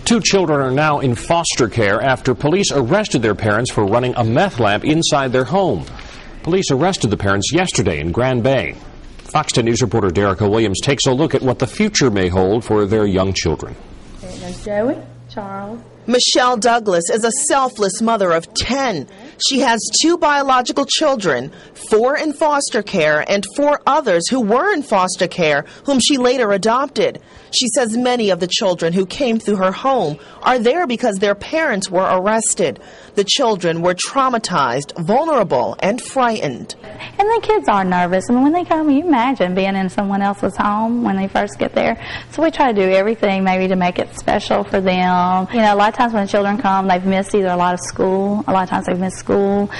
Two children are now in foster care after police arrested their parents for running a meth lab inside their home. Police arrested the parents yesterday in Grand Bay. Fox 10 News reporter Derica Williams takes a look at what the future may hold for their young children. There's Joey, Charles. Michelle Douglas is a selfless mother of 10. She has 2 biological children, 4 in foster care, and 4 others who were in foster care, whom she later adopted. She says many of the children who came through her home are there because their parents were arrested. The children were traumatized, vulnerable, and frightened. And the kids are nervous. I mean, when they come, you imagine being in someone else's home when they first get there. So we try to do everything maybe to make it special for them. You know, a lot of times when children come, they've missed either a lot of school. A lot of times they've missed school.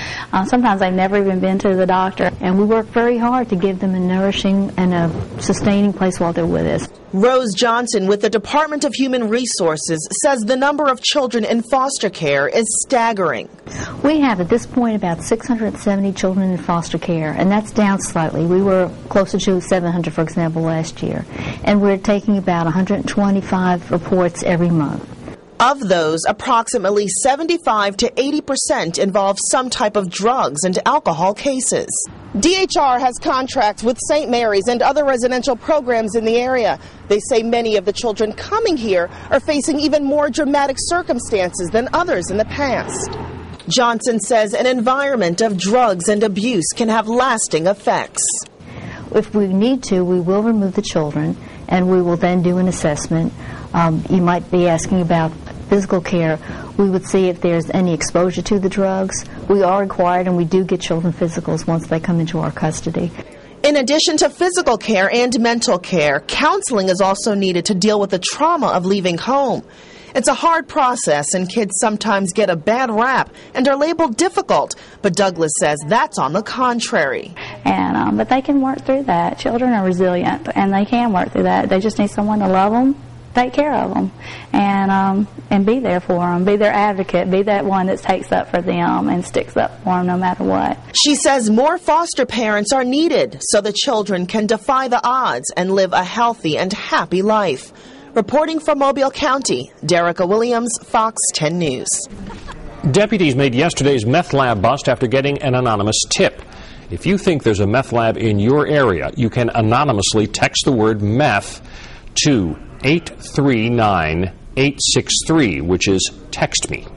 Sometimes they've never even been to the doctor. And we work very hard to give them a nourishing and a sustaining place while they're with us. Rose Johnson with the Department of Human Resources says the number of children in foster care is staggering. We have at this point about 670 children in foster care, and that's down slightly. We were closer to 700, for example, last year. And we're taking about 125 reports every month. Of those, approximately 75 to 80% involve some type of drugs and alcohol cases. DHR has contracts with St. Mary's and other residential programs in the area. They say many of the children coming here are facing even more dramatic circumstances than others in the past. Johnson says an environment of drugs and abuse can have lasting effects. If we need to, we will remove the children, and we will then do an assessment. You might be asking about physical care. We would see if there's any exposure to the drugs. We are required, and we do get children physicals once they come into our custody. In addition to physical care and mental care, counseling is also needed to deal with the trauma of leaving home. It's a hard process, and kids sometimes get a bad rap and are labeled difficult, but Douglas says that's on the contrary. But they can work through that. Children are resilient, and they can work through that. They just need someone to love them, take care of them, and be there for them, be their advocate, be that one that takes up for them and sticks up for them no matter what. She says more foster parents are needed so the children can defy the odds and live a healthy and happy life. Reporting from Mobile County, Derica Williams, Fox 10 News. Deputies made yesterday's meth lab bust after getting an anonymous tip. If you think there's a meth lab in your area, you can anonymously text the word meth to 839-863, which is text me.